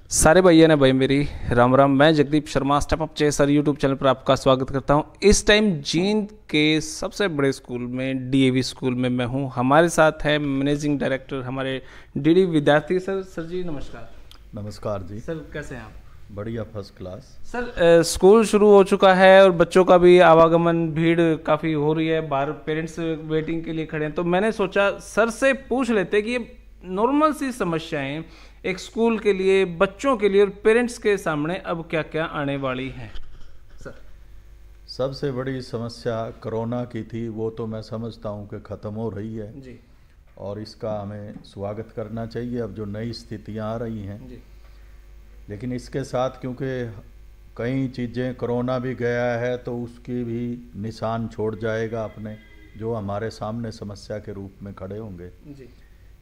सारे भैया ने भाई मेरी राम राम। मैं Jagdeep Sharma step up chaser YouTube channel पर आपका स्वागत करता हूं। इस टाइम जींद के सबसे बड़े स्कूल में डीएवी स्कूल में मैं हूं। हमारे साथ है मैनेजिंग डायरेक्टर हमारे डीडी विद्यार्थी सर। सर जी नमस्कार। नमस्कार जी। सर कैसे हैं आप? बढ़िया, फर्स्ट क्लास। सर स्कूल शुरू हो चुका है और बच्चों का भी आवागमन भीड़ काफ़ी हो रही है, बाहर पेरेंट्स वेटिंग के लिए खड़े हैं। तो मैंने सोचा सर से पूछ लेते कि ये नॉर्मल सी समस्याएं एक स्कूल के लिए, बच्चों के लिए और पेरेंट्स के सामने अब क्या क्या आने वाली हैं। सर सबसे बड़ी समस्या कोरोना की थी, वो तो मैं समझता हूँ कि ख़त्म हो रही है जी और इसका हमें स्वागत करना चाहिए। अब जो नई स्थितियाँ आ रही हैं, जी लेकिन इसके साथ क्योंकि कई चीज़ें, कोरोना भी गया है तो उसकी भी निशान छोड़ जाएगा अपने, जो हमारे सामने समस्या के रूप में खड़े होंगे। जी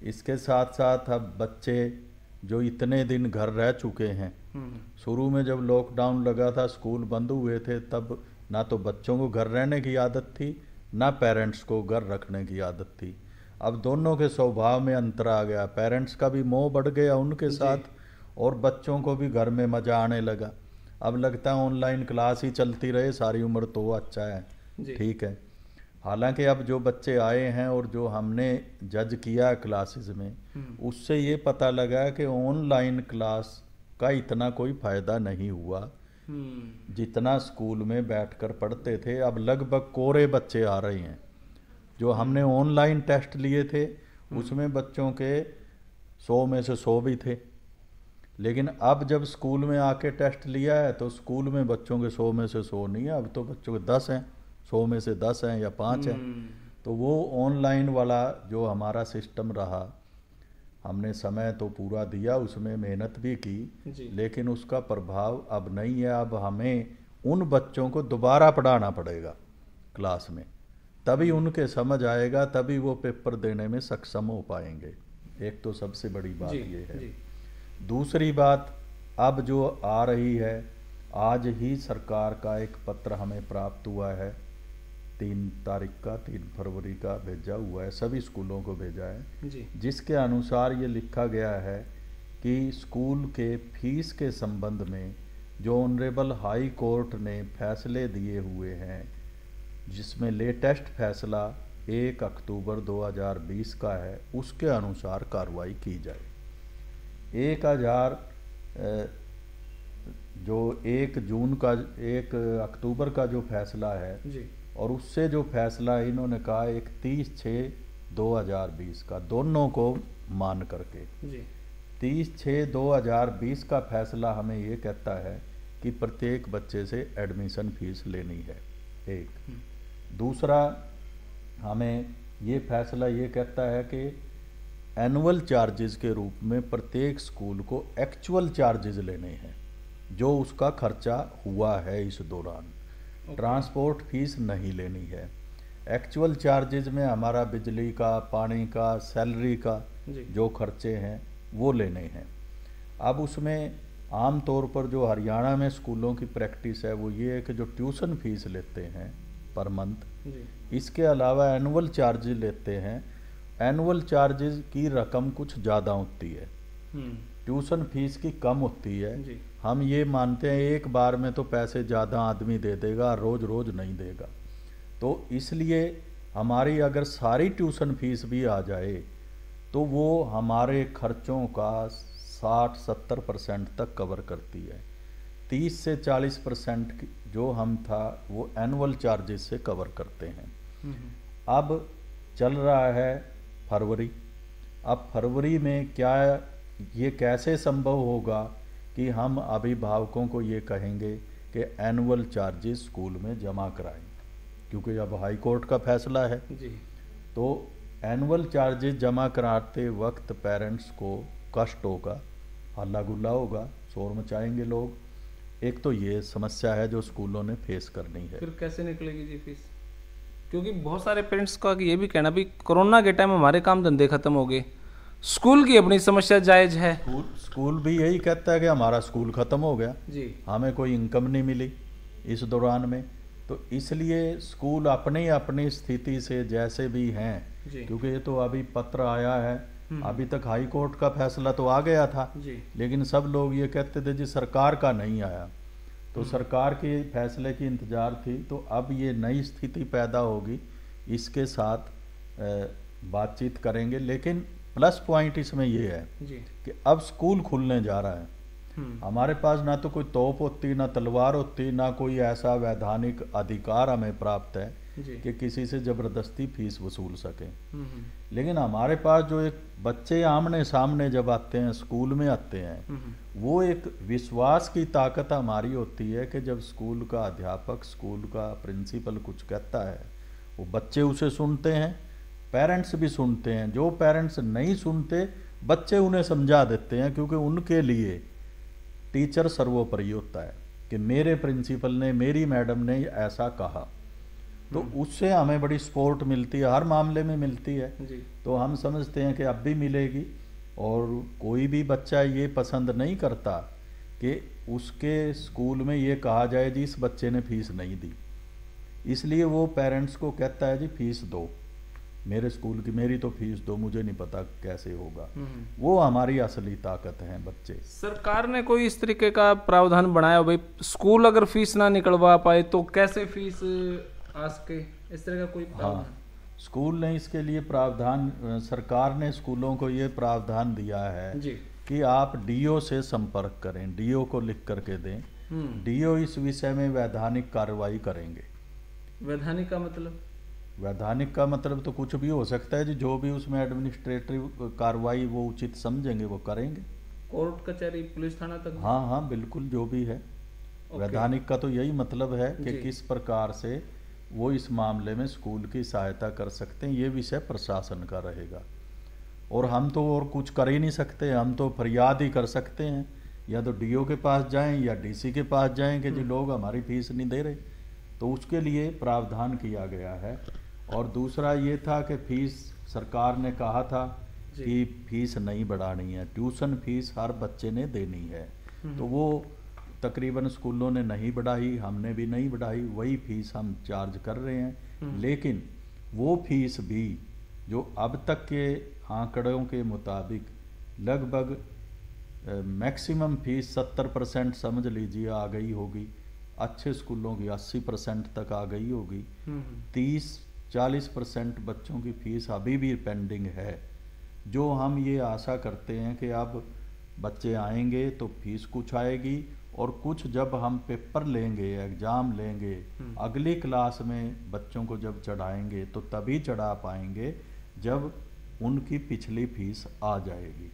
इसके साथ साथ अब बच्चे जो इतने दिन घर रह चुके हैं, शुरू में जब लॉकडाउन लगा था, स्कूल बंद हुए थे, तब ना तो बच्चों को घर रहने की आदत थी, ना पेरेंट्स को घर रखने की आदत थी। अब दोनों के स्वभाव में अंतर आ गया, पेरेंट्स का भी मोह बढ़ गया उनके साथ और बच्चों को भी घर में मज़ा आने लगा। अब लगता है ऑनलाइन क्लास ही चलती रहे सारी उम्र तो अच्छा है, ठीक है। हालांकि अब जो बच्चे आए हैं और जो हमने जज किया क्लासेस में, उससे ये पता लगा कि ऑनलाइन क्लास का इतना कोई फ़ायदा नहीं हुआ जितना स्कूल में बैठकर पढ़ते थे। अब लगभग कोरे बच्चे आ रहे हैं। जो हमने ऑनलाइन टेस्ट लिए थे उसमें बच्चों के 100 में से 100 भी थे, लेकिन अब जब स्कूल में आके टेस्ट लिया है तो स्कूल में बच्चों के 100 में से 100 नहीं है, अब तो बच्चों के 10 हैं, 100 में से 10 हैं या 5 हैं। तो वो ऑनलाइन वाला जो हमारा सिस्टम रहा, हमने समय तो पूरा दिया, उसमें मेहनत भी की, लेकिन उसका प्रभाव अब नहीं है। अब हमें उन बच्चों को दोबारा पढ़ाना पड़ेगा क्लास में, तभी उनके समझ आएगा, तभी वो पेपर देने में सक्षम हो पाएंगे। एक तो सबसे बड़ी बात ये है। दूसरी बात अब जो आ रही है, आज ही सरकार का एक पत्र हमें प्राप्त हुआ है, 3 तारीख का, 3 फरवरी का भेजा हुआ है, सभी स्कूलों को भेजा है जिसके अनुसार ये लिखा गया है कि स्कूल के फीस के संबंध में जो ऑनरेबल हाई कोर्ट ने फैसले दिए हुए हैं, जिसमें लेटेस्ट फैसला 1 अक्टूबर 2020 का है, उसके अनुसार कार्रवाई की जाए। 1 जून का, 1 अक्टूबर का जो फैसला है और उससे जो फैसला इन्होंने कहा 31/6/2020 का, दोनों को मान करके 30/6/2020 का फैसला हमें ये कहता है कि प्रत्येक बच्चे से एडमिशन फीस लेनी है, एक। दूसरा, हमें ये फैसला ये कहता है कि एनुअल चार्जेस के रूप में प्रत्येक स्कूल को एक्चुअल चार्जेस लेने हैं, जो उसका खर्चा हुआ है इस दौरान। ट्रांसपोर्ट फीस नहीं लेनी है। एक्चुअल चार्जेस में हमारा बिजली का, पानी का, सैलरी का जो खर्चे हैं वो लेने हैं। अब उसमें आम तौर पर जो हरियाणा में स्कूलों की प्रैक्टिस है वो ये है कि जो ट्यूशन फीस लेते हैं पर मंथ, इसके अलावा एनुअल चार्जेस लेते हैं। एनुअल चार्जेस की रकम कुछ ज़्यादा होती है, ट्यूशन फीस की कम होती है। हम ये मानते हैं एक बार में तो पैसे ज़्यादा आदमी दे देगा, रोज़ रोज़ नहीं देगा। तो इसलिए हमारी अगर सारी ट्यूशन फीस भी आ जाए तो वो हमारे खर्चों का 60-70% तक कवर करती है। 30 से 40% जो हम था वो एनुअल चार्जेस से कवर करते हैं। अब चल रहा है फरवरी। अब फरवरी में क्या, ये कैसे संभव होगा कि हम अभिभावकों को ये कहेंगे कि एनुअल चार्जेस स्कूल में जमा कराएं, क्योंकि अब हाई कोर्ट का फैसला है। तो एनुअल चार्जेस जमा कराते वक्त पेरेंट्स को कष्ट होगा, हल्ला गुल्ला होगा, शोर मचाएंगे लोग। एक तो ये समस्या है जो स्कूलों ने फेस करनी है। फिर कैसे निकलेगी जी फीस? क्योंकि बहुत सारे पेरेंट्स का ये भी कहना भी कोरोना के टाइम हमारे काम धंधे खत्म हो गए, स्कूल की अपनी समस्या जायज है। स्कूल भी यही कहता है कि हमारा स्कूल ख़त्म हो गया, हमें कोई इनकम नहीं मिली इस दौरान में। तो इसलिए स्कूल अपनी अपनी स्थिति से जैसे भी हैं, क्योंकि ये तो अभी पत्र आया है अभी तक हाई कोर्ट का फैसला तो आ गया था जी। लेकिन सब लोग ये कहते थे जी सरकार का नहीं आया, तो सरकार के फैसले की इंतजार थी। तो अब ये नई स्थिति पैदा होगी, इसके साथ बातचीत करेंगे। लेकिन प्लस पॉइंट इसमें ये है जी। कि अब स्कूल खुलने जा रहा है। हमारे पास ना तो कोई तोप होती, ना तलवार होती, ना कोई ऐसा वैधानिक अधिकार हमें प्राप्त है कि किसी से जबरदस्ती फीस वसूल सके। लेकिन हमारे पास जो एक बच्चे आमने सामने जब आते हैं, स्कूल में आते हैं, वो एक विश्वास की ताकत हमारी होती है कि जब स्कूल का अध्यापक, स्कूल का प्रिंसिपल कुछ कहता है, वो बच्चे उसे सुनते हैं, पेरेंट्स भी सुनते हैं। जो पेरेंट्स नहीं सुनते, बच्चे उन्हें समझा देते हैं, क्योंकि उनके लिए टीचर सर्वोपरि होता है कि मेरे प्रिंसिपल ने, मेरी मैडम ने ऐसा कहा। तो उससे हमें बड़ी सपोर्ट मिलती है, हर मामले में मिलती है जी। तो हम समझते हैं कि अब भी मिलेगी। और कोई भी बच्चा ये पसंद नहीं करता कि उसके स्कूल में ये कहा जाए जी इस बच्चे ने फीस नहीं दी, इसलिए वो पेरेंट्स को कहता है जी फीस दो, मेरे स्कूल की मेरी तो फीस दो, मुझे नहीं पता कैसे होगा। वो हमारी असली ताकत है बच्चे। सरकार ने कोई इस तरीके का प्रावधान बनाया हो भाई, स्कूल अगर फीस ना निकलवा पाए तो कैसे फीस आ सके, इस तरह का कोई प्रावधान? हाँ, स्कूल ने इसके लिए प्रावधान, सरकार ने स्कूलों को ये प्रावधान दिया है जी। कि आप डीओ से संपर्क करें, डीओ को लिख करके दें। डीओ इस विषय में वैधानिक कार्रवाई करेंगे। वैधानिक का मतलब? वैधानिक का मतलब तो कुछ भी हो सकता है जी, जो भी उसमें एडमिनिस्ट्रेटिव कार्रवाई वो उचित समझेंगे वो करेंगे। कोर्ट कचहरी, पुलिस थाना तक? हाँ हाँ बिल्कुल, जो भी है। वैधानिक का तो यही मतलब है कि किस प्रकार से वो इस मामले में स्कूल की सहायता कर सकते हैं, ये विषय प्रशासन का रहेगा। और हम तो और कुछ कर ही नहीं सकते, हम तो फरियाद ही कर सकते हैं, या तो डीओ के पास जाएं या डीसी के पास जाएं कि जी लोग हमारी फीस नहीं दे रहे। तो उसके लिए प्रावधान किया गया है। और दूसरा ये था कि फीस, सरकार ने कहा था कि फीस नहीं बढ़ानी है, ट्यूशन फीस हर बच्चे ने देनी है। तो वो तकरीबन स्कूलों ने नहीं बढ़ाई, हमने भी नहीं बढ़ाई, वही फीस हम चार्ज कर रहे हैं। लेकिन वो फीस भी जो अब तक के आंकड़ों के मुताबिक लगभग मैक्सिमम फीस 70% समझ लीजिए आ गई होगी, अच्छे स्कूलों की 80% तक आ गई होगी। 30-40% बच्चों की फीस अभी भी पेंडिंग है, जो हम ये आशा करते हैं कि अब बच्चे आएंगे तो फीस कुछ आएगी, और कुछ जब हम पेपर लेंगे, एग्ज़ाम लेंगे, अगली क्लास में बच्चों को जब चढ़ाएंगे तो तभी चढ़ा पाएंगे जब उनकी पिछली फीस आ जाएगी।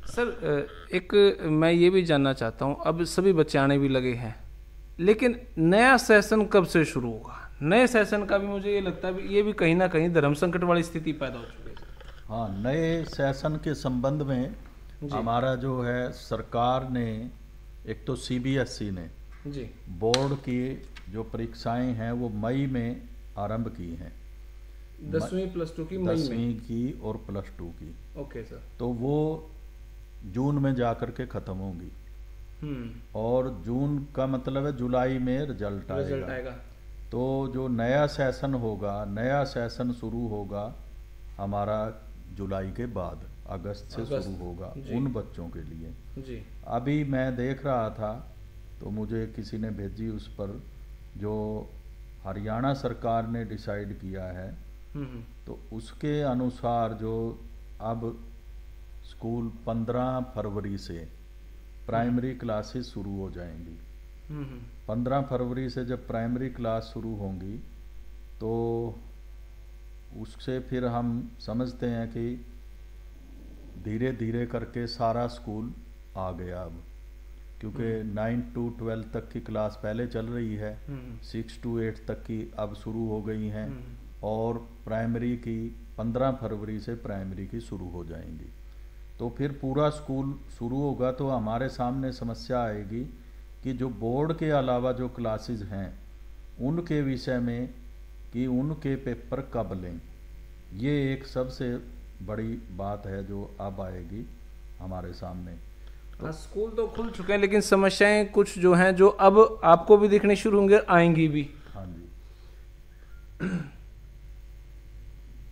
सर एक मैं ये भी जानना चाहता हूँ, अब सभी बच्चे आने भी लगे हैं, लेकिन नया सेशन कब से शुरू होगा? नए सेशन का भी मुझे ये लगता है ये भी कहीं ना कहीं धर्म संकट वाली स्थिति पैदा हो चुकी है। हाँ, नए सेशन के संबंध में हमारा जो है, सरकार ने एक तो सीबीएसई ने जी बोर्ड की जो परीक्षाएं हैं वो मई में आरंभ की हैं, 10वीं प्लस 2 की मई में, 10वीं की और प्लस 2 की। Okay sir. तो वो जून में जा कर के ख़त्म होंगी, और जून का मतलब है जुलाई में रिजल्ट आएगा। तो जो नया सेशन होगा, नया सेशन शुरू होगा हमारा जुलाई के बाद, अगस्त से शुरू होगा उन बच्चों के लिए जी। अभी मैं देख रहा था तो मुझे किसी ने भेजी, उस पर जो हरियाणा सरकार ने डिसाइड किया है, तो उसके अनुसार जो अब स्कूल 15 फरवरी से प्राइमरी क्लासेस शुरू हो जाएंगी। 15 फरवरी से जब प्राइमरी क्लास शुरू होंगी तो उससे फिर हम समझते हैं कि धीरे धीरे करके सारा स्कूल आ गया अब, क्योंकि 9 to 12 तक की क्लास पहले चल रही है, 6 to 8 तक की अब शुरू हो गई हैं, और प्राइमरी की 15 फरवरी से प्राइमरी की शुरू हो जाएंगी। तो फिर पूरा स्कूल शुरू होगा तो हमारे सामने समस्या आएगी कि जो बोर्ड के अलावा जो क्लासेस हैं उनके विषय में कि उनके पेपर कब लें, ये एक सबसे बड़ी बात है जो अब आएगी हमारे सामने। हाँ, स्कूल तो खुल चुके हैं लेकिन समस्याएं कुछ जो हैं जो अब आपको भी दिखने शुरू होंगे, आएंगी भी। हाँ जी।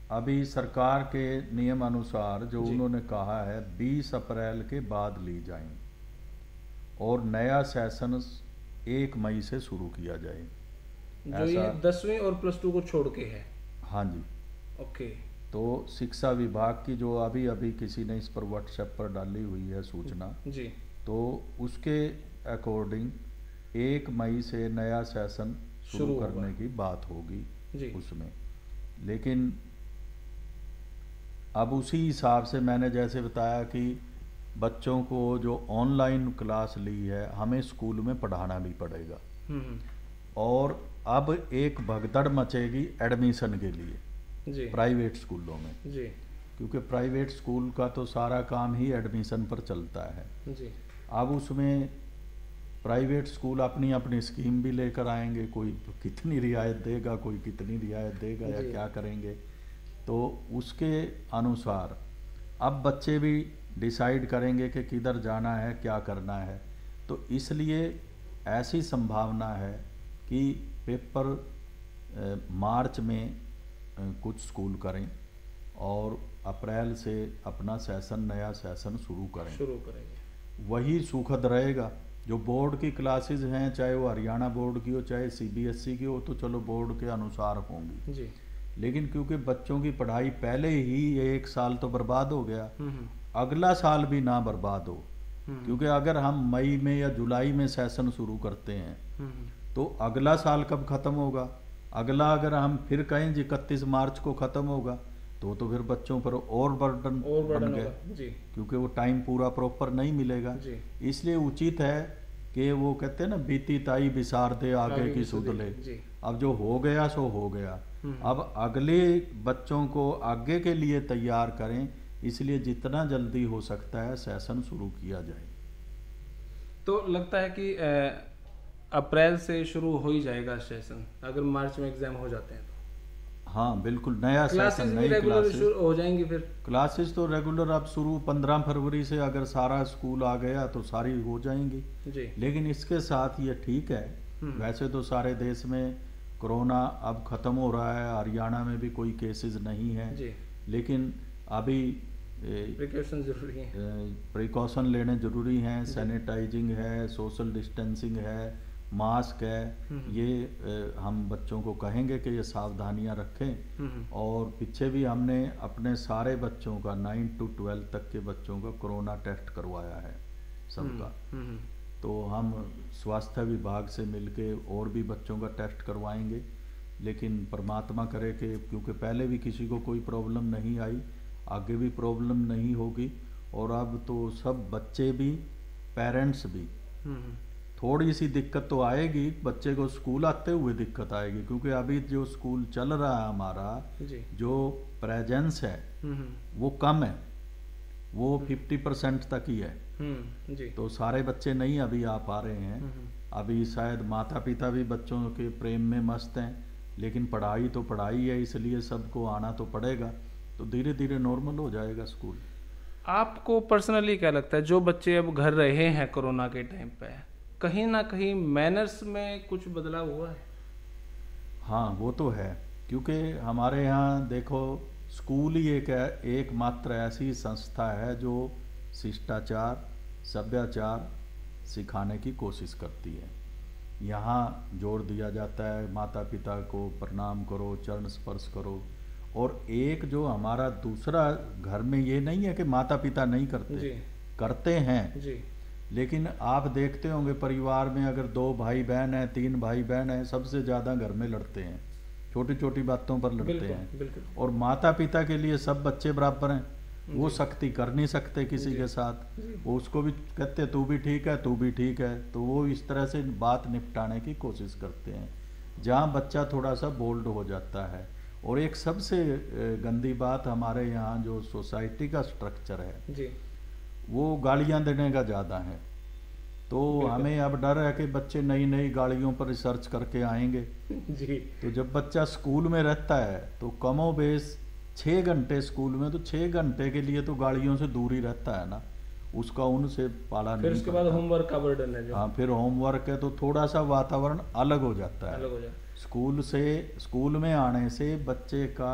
अभी सरकार के नियम अनुसार जो जी। उन्होंने कहा है 20 अप्रैल के बाद ली जाए और नया सेशन 1 मई से शुरू किया जाए। जो ये 10वीं और +2 को छोड़ के है। हाँ जी। ओके। तो शिक्षा विभाग की जो अभी अभी किसी ने इस पर व्हाट्सएप पर डाली हुई है सूचना, जी। तो उसके अकॉर्डिंग 1 मई से नया सेशन शुरू करने की बात होगी जी। उसमें। लेकिन अब उसी हिसाब से मैंने जैसे बताया कि बच्चों को जो ऑनलाइन क्लास ली है हमें स्कूल में पढ़ाना भी पड़ेगा। और अब एक भगदड़ मचेगी एडमिशन के लिए जी। प्राइवेट स्कूलों में जी। क्योंकि प्राइवेट स्कूल का तो सारा काम ही एडमिशन पर चलता है जी। अब उसमें प्राइवेट स्कूल अपनी अपनी स्कीम भी लेकर आएंगे, कोई कितनी रियायत देगा, कोई कितनी रियायत देगा या क्या करेंगे। तो उसके अनुसार अब बच्चे भी डिसाइड करेंगे कि किधर जाना है, क्या करना है। तो इसलिए ऐसी संभावना है कि पेपर मार्च में कुछ स्कूल करें और अप्रैल से अपना सेशन, नया सेशन शुरू करेंगे। वही सुखद रहेगा। जो बोर्ड की क्लासेस हैं, चाहे वो हरियाणा बोर्ड की हो चाहे CBSE की हो, तो चलो बोर्ड के अनुसार होंगी जी। लेकिन क्योंकि बच्चों की पढ़ाई पहले ही 1 साल तो बर्बाद हो गया, अगला साल भी ना बर्बाद हो। क्योंकि अगर हम मई में या जुलाई में सेशन शुरू करते हैं तो अगला साल कब खत्म होगा? अगला अगर हम फिर कहें 31 मार्च को खत्म होगा तो फिर बच्चों पर और बर्डन बन गया, क्योंकि वो टाइम पूरा प्रॉपर नहीं मिलेगा। इसलिए उचित है कि वो कहते हैं ना, बीती ताई बिसार दे आगे की सुध ले। अब जो हो गया सो हो गया, अब अगले बच्चों को आगे के लिए तैयार करें। इसलिए जितना जल्दी हो सकता है सेशन शुरू किया जाए। तो लगता है कि अप्रैल से शुरू हो ही जाएगा सेशन, अगर मार्च में एग्जाम हो जाते हैं तो। हाँ बिल्कुल, नया सेशन, नई क्लासेस हो जाएंगी। फिर क्लासेस तो रेगुलर अब शुरू 15 फरवरी से अगर सारा स्कूल आ गया तो सारी हो जाएंगी जी। लेकिन इसके साथ ये ठीक है, वैसे तो सारे देश में कोरोना अब ख़त्म हो रहा है, हरियाणा में भी कोई केसेस नहीं है जी। लेकिन अभी प्रिकॉशन जरूरी है, प्रिकॉशन लेने जरूरी हैं। सैनिटाइजिंग है, सोशल डिस्टेंसिंग है, मास्क है। ये हम बच्चों को कहेंगे कि ये सावधानियां रखें। और पीछे भी हमने अपने सारे बच्चों का 9 to 12 तक के बच्चों का कोरोना टेस्ट करवाया है सबका। तो हम स्वास्थ्य विभाग से मिलके और भी बच्चों का टेस्ट करवाएंगे। लेकिन परमात्मा करे कि क्योंकि पहले भी किसी को कोई प्रॉब्लम नहीं आई, आगे भी प्रॉब्लम नहीं होगी। और अब तो सब बच्चे भी, पेरेंट्स भी, थोड़ी सी दिक्कत तो आएगी, बच्चे को स्कूल आते हुए दिक्कत आएगी। क्योंकि अभी जो स्कूल चल रहा है हमारा, जो प्रेजेंस है वो कम है, वो 50% तक ही है जी। तो सारे बच्चे नहीं अभी आ पा रहे हैं। अभी शायद माता पिता भी बच्चों के प्रेम में मस्त हैं, लेकिन पढ़ाई तो पढ़ाई है, इसलिए सबको आना तो पड़ेगा। तो धीरे धीरे नॉर्मल हो जाएगा स्कूल। आपको पर्सनली क्या लगता है, जो बच्चे अब घर रहे हैं कोरोना के टाइम पे, कहीं ना कहीं मैनर्स में कुछ बदलाव हुआ है? हाँ वो तो है, क्योंकि हमारे यहाँ देखो स्कूल ही एकमात्र ऐसी संस्था है जो शिष्टाचार, सभ्याचार सिखाने की कोशिश करती है। यहाँ जोर दिया जाता है माता पिता को प्रणाम करो, चरण स्पर्श करो। और एक जो हमारा दूसरा घर में ये नहीं है कि माता पिता नहीं करते, करते हैं जी। लेकिन आप देखते होंगे परिवार में अगर 2 भाई बहन हैं, 3 भाई बहन हैं, सबसे ज़्यादा घर में लड़ते हैं, छोटी छोटी बातों पर लड़ते हैं। और माता पिता के लिए सब बच्चे बराबर हैं, वो सख्ती कर नहीं सकते किसी के साथ। वो उसको भी कहते तू भी ठीक है, तू भी ठीक है। तो वो इस तरह से बात निपटाने की कोशिश करते हैं, जहाँ बच्चा थोड़ा सा बोल्ड हो जाता है। और एक सबसे गंदी बात, हमारे यहाँ जो सोसाइटी का स्ट्रक्चर है जी, वो गालियाँ देने का ज़्यादा है। तो हमें अब डर है कि बच्चे नई नई गालियों पर रिसर्च करके आएंगे जी। तो जब बच्चा स्कूल में रहता है तो कमो बेश 6 घंटे स्कूल में, तो 6 घंटे के लिए तो गालियों से दूर ही रहता है ना, उसका उनसे पाला नहीं। फिर उसके बाद होमवर्क का बर्डन है जो। हाँ, फिर होमवर्क है, तो थोड़ा सा वातावरण अलग हो जाता है। स्कूल में आने से बच्चे का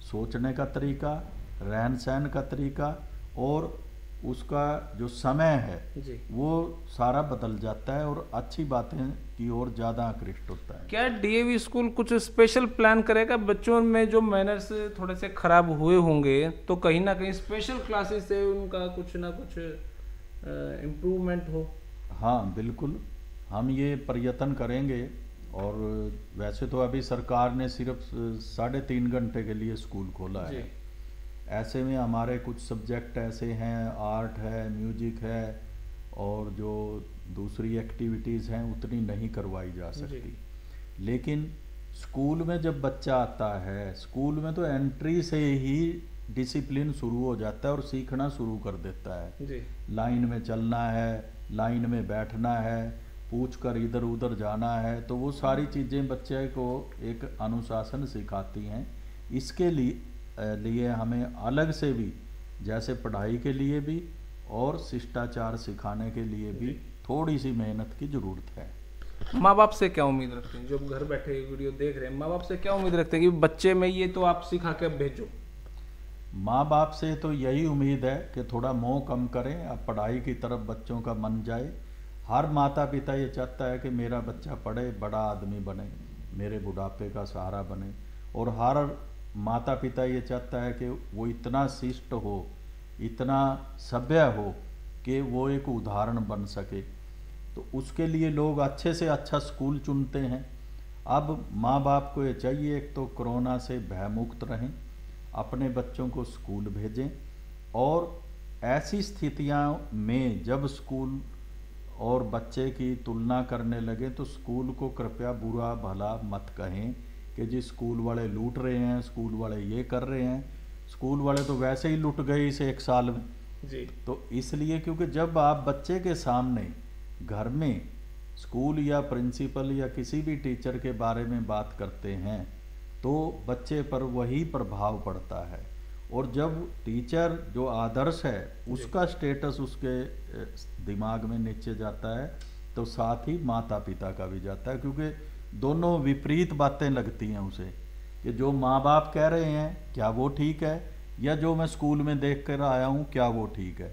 सोचने का तरीका, रहन सहन का तरीका और उसका जो समय है जी। वो सारा बदल जाता है और अच्छी बातें की ओर ज़्यादा आकृष्ट होता है। क्या डीएवी स्कूल कुछ स्पेशल प्लान करेगा? बच्चों में जो मैनर्स थोड़े से खराब हुए होंगे तो कहीं ना कहीं स्पेशल क्लासेस से उनका कुछ ना कुछ इम्प्रूवमेंट हो? हाँ बिल्कुल, हम ये प्रयत्न करेंगे। और वैसे तो अभी सरकार ने सिर्फ 3.5 घंटे के लिए स्कूल खोला है। ऐसे में हमारे कुछ सब्जेक्ट ऐसे हैं, आर्ट है, म्यूजिक है और जो दूसरी एक्टिविटीज़ हैं उतनी नहीं करवाई जा सकती। लेकिन स्कूल में जब बच्चा आता है, स्कूल में तो एंट्री से ही डिसिप्लिन शुरू हो जाता है और सीखना शुरू कर देता है जी। लाइन में चलना है, लाइन में बैठना है, पूछ कर इधर उधर जाना है, तो वो सारी चीज़ें बच्चे को एक अनुशासन सिखाती हैं। इसके लिए हमें अलग से भी, जैसे पढ़ाई के लिए भी और शिष्टाचार सिखाने के लिए भी थोड़ी सी मेहनत की ज़रूरत है। माँ बाप से क्या उम्मीद रखते हैं? जो घर बैठे वीडियो देख रहे हैं, माँ बाप से क्या उम्मीद रखते हैं कि बच्चे में ये तो आप सिखा के भेजो? माँ बाप से तो यही उम्मीद है कि थोड़ा मोह कम करें, अब पढ़ाई की तरफ बच्चों का मन जाए। हर माता पिता ये चाहता है कि मेरा बच्चा पढ़े, बड़ा आदमी बने, मेरे बुढ़ापे का सहारा बने। और हर माता पिता ये चाहता है कि वो इतना शिष्ट हो, इतना सभ्य हो कि वो एक उदाहरण बन सके। तो उसके लिए लोग अच्छे से अच्छा स्कूल चुनते हैं। अब माँ बाप को ये चाहिए एक तो कोरोना से भयमुक्त रहें, अपने बच्चों को स्कूल भेजें और ऐसी स्थितियाँ में जब स्कूल और बच्चे की तुलना करने लगे तो स्कूल को कृपया बुरा भला मत कहें कि जी स्कूल वाले लूट रहे हैं, स्कूल वाले ये कर रहे हैं। स्कूल वाले तो वैसे ही लूट गए इस 1 साल में जी। तो इसलिए, क्योंकि जब आप बच्चे के सामने घर में स्कूल या प्रिंसिपल या किसी भी टीचर के बारे में बात करते हैं तो बच्चे पर वही प्रभाव पड़ता है। और जब टीचर जो आदर्श है उसका स्टेटस उसके दिमाग में नीचे जाता है तो साथ ही माता पिता का भी जाता है, क्योंकि दोनों विपरीत बातें लगती हैं उसे कि जो माँ बाप कह रहे हैं क्या वो ठीक है, या जो मैं स्कूल में देख कर आया हूँ क्या वो ठीक है।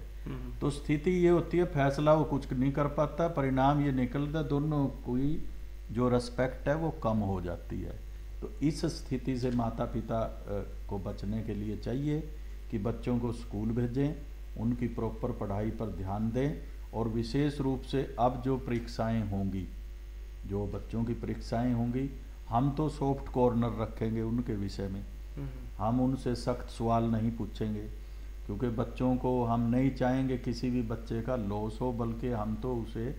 तो स्थिति ये होती है, फैसला वो कुछ नहीं कर पाता, परिणाम ये निकलता दोनों कोई जो रिस्पेक्ट है वो कम हो जाती है। तो इस स्थिति से माता पिता को बचने के लिए चाहिए कि बच्चों को स्कूल भेजें, उनकी प्रॉपर पढ़ाई पर ध्यान दें और विशेष रूप से अब जो परीक्षाएं होंगी, जो बच्चों की परीक्षाएं होंगी, हम तो सॉफ्ट कॉर्नर रखेंगे उनके विषय में। हम उनसे सख्त सवाल नहीं पूछेंगे क्योंकि बच्चों को हम नहीं चाहेंगे किसी भी बच्चे का लॉस हो, बल्कि हम तो उसे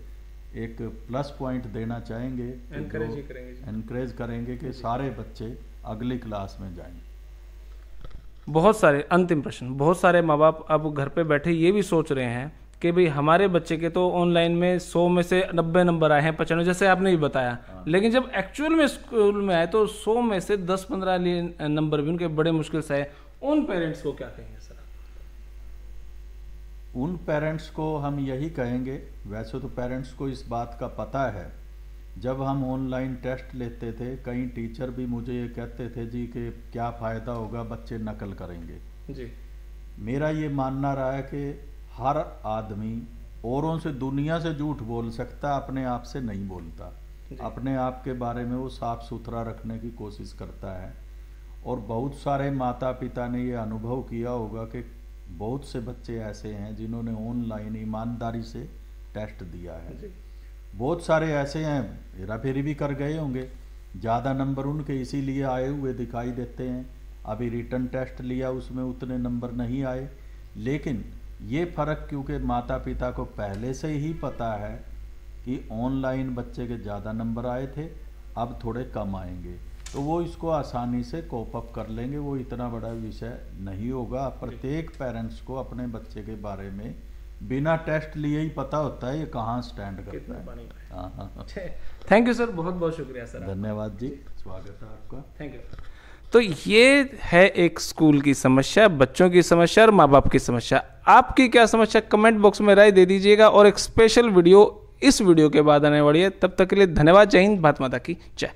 एक प्लस पॉइंट देना चाहेंगे, एनकरेज करेंगे कि सारे बच्चे अगली क्लास में जाएं। बहुत सारे अंतिम प्रश्न, बहुत सारे माँ बाप अब घर पे बैठे ये भी सोच रहे हैं कि भाई हमारे बच्चे के तो ऑनलाइन में 100 में से 90 नंबर आए हैं, 95 जैसे आपने भी बताया, लेकिन जब एक्चुअल में स्कूल में आए तो 100 में से 10-15 नंबर भी उनके बड़े मुश्किल से आए। उन पेरेंट्स को क्या कहेंगे सर? उन पेरेंट्स को हम यही कहेंगे, वैसे तो पेरेंट्स को इस बात का पता है, जब हम ऑनलाइन टेस्ट लेते थे कई टीचर भी मुझे ये कहते थे जी कि क्या फ़ायदा होगा, बच्चे नकल करेंगे जी। मेरा ये मानना रहा है कि हर आदमी औरों से, दुनिया से झूठ बोल सकता, अपने आप से नहीं बोलता। अपने आप के बारे में वो साफ सुथरा रखने की कोशिश करता है। और बहुत सारे माता पिता ने ये अनुभव किया होगा कि बहुत से बच्चे ऐसे हैं जिन्होंने ऑनलाइन ईमानदारी से टेस्ट दिया है। बहुत सारे ऐसे हैं हेरा फेरी भी कर गए होंगे, ज़्यादा नंबर उनके इसीलिए आए हुए दिखाई देते हैं। अभी रिटर्न टेस्ट लिया उसमें उतने नंबर नहीं आए, लेकिन ये फ़र्क क्योंकि माता पिता को पहले से ही पता है कि ऑनलाइन बच्चे के ज़्यादा नंबर आए थे, अब थोड़े कम आएंगे, तो वो इसको आसानी से कोप अप कर लेंगे। वो इतना बड़ा विषय नहीं होगा। प्रत्येक पेरेंट्स को अपने बच्चे के बारे में बिना टेस्ट लिए ही पता होता है ये कहाँ स्टैंड करता है। हाँ। थैंक यू सर, बहुत बहुत शुक्रिया सर। धन्यवाद जी, स्वागत है आपका। Thank you. तो ये है एक स्कूल की समस्या, बच्चों की समस्या और माँ बाप की समस्या। आपकी क्या समस्या, कमेंट बॉक्स में राय दे दीजिएगा। और एक स्पेशल वीडियो इस वीडियो के बाद आने वाली है। तब तक के लिए धन्यवाद। जय हिंद, भारत माता की जय।